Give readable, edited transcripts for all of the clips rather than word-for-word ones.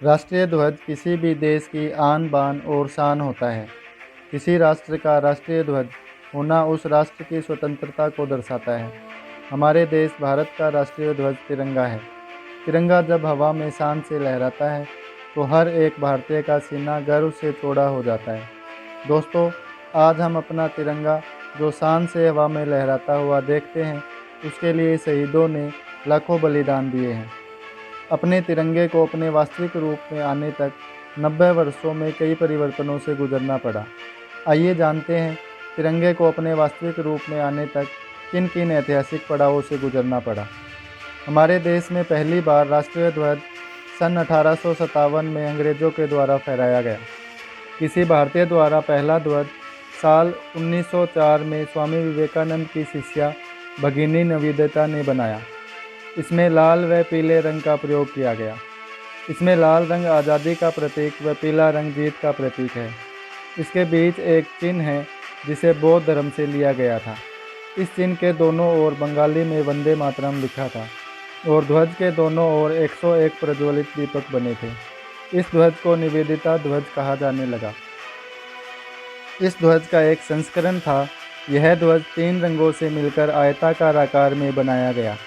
राष्ट्रीय ध्वज किसी भी देश की आन बान और शान होता है। किसी राष्ट्र का राष्ट्रीय ध्वज होना उस राष्ट्र की स्वतंत्रता को दर्शाता है। हमारे देश भारत का राष्ट्रीय ध्वज तिरंगा है। तिरंगा जब हवा में शान से लहराता है तो हर एक भारतीय का सीना गर्व से चौड़ा हो जाता है। दोस्तों, आज हम अपना तिरंगा जो शान से हवा में लहराता हुआ देखते हैं, उसके लिए शहीदों ने लाखों बलिदान दिए हैं। अपने तिरंगे को अपने वास्तविक रूप में आने तक 90 वर्षों में कई परिवर्तनों से गुजरना पड़ा। आइए जानते हैं तिरंगे को अपने वास्तविक रूप में आने तक किन किन ऐतिहासिक पड़ावों से गुजरना पड़ा। हमारे देश में पहली बार राष्ट्रीय ध्वज सन 1857 में अंग्रेजों के द्वारा फहराया गया। किसी भारतीय द्वारा पहला ध्वज साल 1904 में स्वामी विवेकानंद की शिष्या भगिनी निवेदिता ने बनाया। इसमें लाल व पीले रंग का प्रयोग किया गया। इसमें लाल रंग आज़ादी का प्रतीक व पीला रंग जीत का प्रतीक है। इसके बीच एक चिन्ह है जिसे बौद्ध धर्म से लिया गया था। इस चिन्ह के दोनों ओर बंगाली में वंदे मातरम लिखा था और ध्वज के दोनों ओर 101 प्रज्वलित दीपक बने थे। इस ध्वज को निवेदिता ध्वज कहा जाने लगा। इस ध्वज का एक संस्करण था। यह ध्वज 3 रंगों से मिलकर आयताकार आकार में बनाया गया।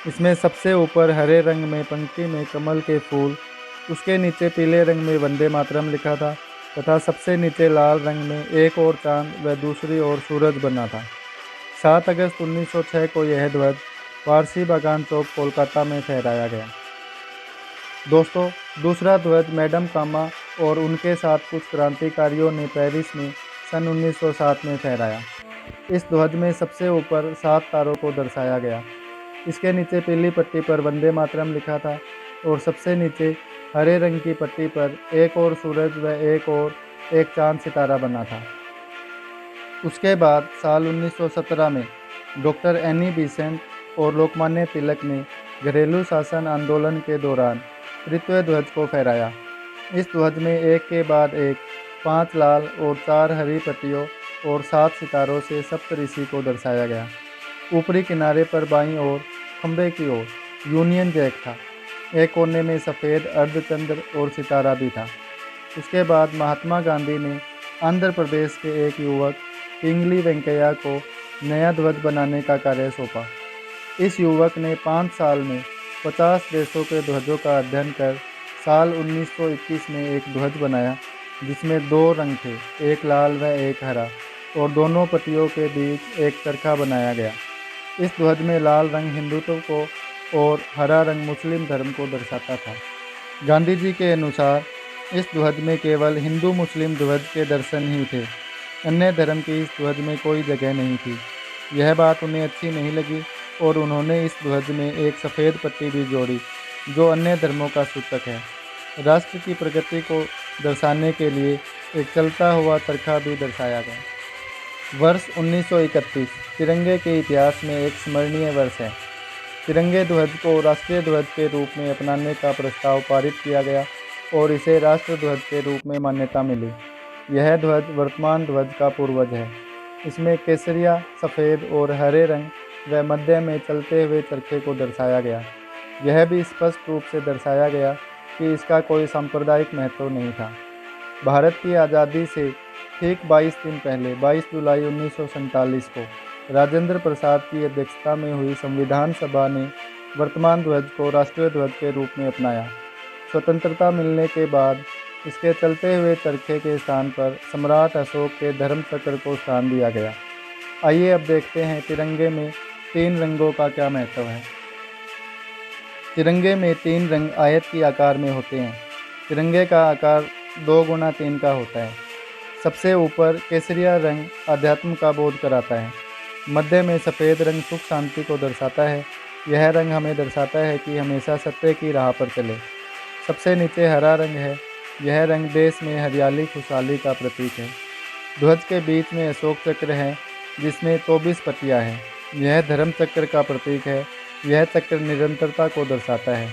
इसमें सबसे ऊपर हरे रंग में पंक्ति में कमल के फूल, उसके नीचे पीले रंग में वंदे मातरम लिखा था तथा सबसे नीचे लाल रंग में एक ओर चांद व दूसरी ओर सूरज बना था। 7 अगस्त 1906 को यह ध्वज पारसी बागान चौक कोलकाता में फहराया गया। दोस्तों, दूसरा ध्वज मैडम कामा और उनके साथ कुछ क्रांतिकारियों ने पेरिस में सन 1907 में फहराया। इस ध्वज में सबसे ऊपर 7 तारों को दर्शाया गया। इसके नीचे पीली पट्टी पर वंदे मातरम लिखा था और सबसे नीचे हरे रंग की पट्टी पर एक और सूरज व एक और एक चांद सितारा बना था। उसके बाद साल 1917 में डॉक्टर एनी बेसेंट और लोकमान्य तिलक ने घरेलू शासन आंदोलन के दौरान तृतीय ध्वज को फहराया। इस ध्वज में एक के बाद एक 5 लाल और 4 हरी पट्टियों और 7 सितारों से सप्तऋषि को दर्शाया गया। ऊपरी किनारे पर बाईं ओर खंबे की ओर यूनियन जैक था। एक कोने में सफ़ेद अर्धचंद्र और सितारा भी था। उसके बाद महात्मा गांधी ने आंध्र प्रदेश के एक युवक पिंगली वेंकैया को नया ध्वज बनाने का कार्य सौंपा। इस युवक ने 5 साल में 50 देशों के ध्वजों का अध्ययन कर साल 1921 में एक ध्वज बनाया जिसमें 2 रंग थे, एक लाल व एक हरा, और दोनों पट्टियों के बीच एक चरखा बनाया गया। इस ध्वज में लाल रंग हिंदुत्व को और हरा रंग मुस्लिम धर्म को दर्शाता था। गांधी जी के अनुसार इस ध्वज में केवल हिंदू मुस्लिम ध्वज के दर्शन ही थे। अन्य धर्म की इस ध्वज में कोई जगह नहीं थी। यह बात उन्हें अच्छी नहीं लगी और उन्होंने इस ध्वज में एक सफ़ेद पट्टी भी जोड़ी जो अन्य धर्मों का सूचक है। राष्ट्र की प्रगति को दर्शाने के लिए एक चलता हुआ चरखा भी दर्शाया गया। वर्ष 1931 तिरंगे के इतिहास में एक स्मरणीय वर्ष है। तिरंगे ध्वज को राष्ट्रीय ध्वज के रूप में अपनाने का प्रस्ताव पारित किया गया और इसे राष्ट्र ध्वज के रूप में मान्यता मिली। यह ध्वज वर्तमान ध्वज का पूर्वज है। इसमें केसरिया, सफ़ेद और हरे रंग व मध्य में चलते हुए चरखे को दर्शाया गया। यह भी स्पष्ट रूप से दर्शाया गया कि इसका कोई सांप्रदायिक महत्व नहीं था। भारत की आज़ादी से ठीक 22 दिन पहले 22 जुलाई 1947 को राजेंद्र प्रसाद की अध्यक्षता में हुई संविधान सभा ने वर्तमान ध्वज को राष्ट्रीय ध्वज के रूप में अपनाया। स्वतंत्रता मिलने के बाद इसके चलते हुए चरखे के स्थान पर सम्राट अशोक के धर्म चक्र को स्थान दिया गया। आइए अब देखते हैं तिरंगे में 3 रंगों का क्या महत्व है। तिरंगे में 3 रंग आयत की आकार में होते हैं। तिरंगे का आकार 2 गुना 3 का होता है। सबसे ऊपर केसरिया रंग अध्यात्म का बोध कराता है। मध्य में सफ़ेद रंग सुख शांति को दर्शाता है। यह रंग हमें दर्शाता है कि हमेशा सत्य की राह पर चले। सबसे नीचे हरा रंग है। यह रंग देश में हरियाली खुशहाली का प्रतीक है। ध्वज के बीच में अशोक चक्र है जिसमें 24 पट्टियाँ हैं। यह धर्म चक्र का प्रतीक है। यह चक्र निरंतरता को दर्शाता है।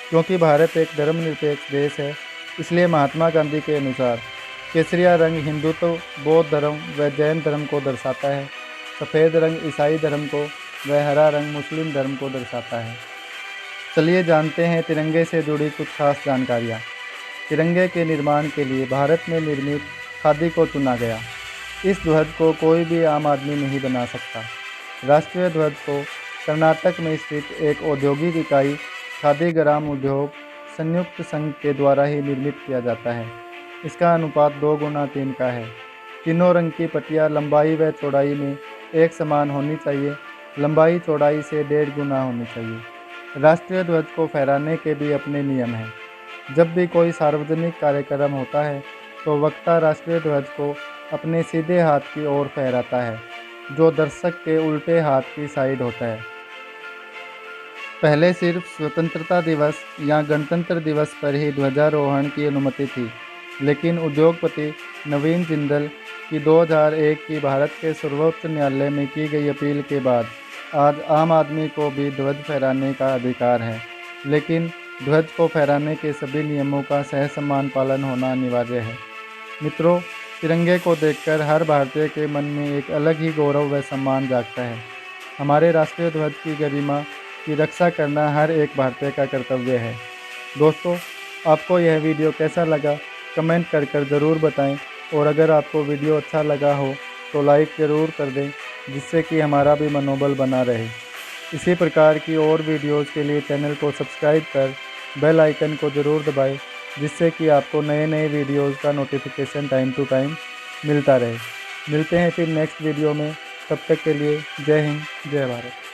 क्योंकि भारत एक धर्मनिरपेक्ष देश है, इसलिए महात्मा गांधी के अनुसार केसरिया रंग हिंदुत्व, बौद्ध धर्म व जैन धर्म को दर्शाता है। सफ़ेद रंग ईसाई धर्म को व हरा रंग मुस्लिम धर्म को दर्शाता है। चलिए जानते हैं तिरंगे से जुड़ी कुछ खास जानकारियाँ। तिरंगे के निर्माण के लिए भारत में निर्मित खादी को चुना गया। इस ध्वज को कोई भी आम आदमी नहीं बना सकता। राष्ट्रीय ध्वज को कर्नाटक में स्थित एक औद्योगिक इकाई खादी ग्राम उद्योग संयुक्त संघ के द्वारा ही निर्मित किया जाता है। इसका अनुपात 2:3 का है। तीनों रंग की पट्टियाँ लंबाई व चौड़ाई में एक समान होनी चाहिए। लंबाई चौड़ाई से 1.5 गुना होनी चाहिए। राष्ट्रीय ध्वज को फहराने के भी अपने नियम हैं। जब भी कोई सार्वजनिक कार्यक्रम होता है तो वक्ता राष्ट्रीय ध्वज को अपने सीधे हाथ की ओर फहराता है, जो दर्शक के उल्टे हाथ की साइड होता है। पहले सिर्फ स्वतंत्रता दिवस या गणतंत्र दिवस पर ही ध्वजारोहण की अनुमति थी, लेकिन उद्योगपति नवीन जिंदल की 2001 की भारत के सर्वोच्च न्यायालय में की गई अपील के बाद आज आम आदमी को भी ध्वज फहराने का अधिकार है। लेकिन ध्वज को फहराने के सभी नियमों का सहसमान पालन होना अनिवार्य है। मित्रों, तिरंगे को देखकर हर भारतीय के मन में एक अलग ही गौरव व सम्मान जागता है। हमारे राष्ट्रीय ध्वज की गरिमा की रक्षा करना हर एक भारतीय का कर्तव्य है। दोस्तों, आपको यह वीडियो कैसा लगा कमेंट कर ज़रूर बताएं, और अगर आपको वीडियो अच्छा लगा हो तो लाइक ज़रूर कर दें, जिससे कि हमारा भी मनोबल बना रहे। इसी प्रकार की और वीडियोज़ के लिए चैनल को सब्सक्राइब कर बेल आइकन को ज़रूर दबाएं, जिससे कि आपको नए नए वीडियोज़ का नोटिफिकेशन टाइम टू टाइम मिलता रहे। मिलते हैं फिर नेक्स्ट वीडियो में। तब तक के लिए जय हिंद, जय भारत।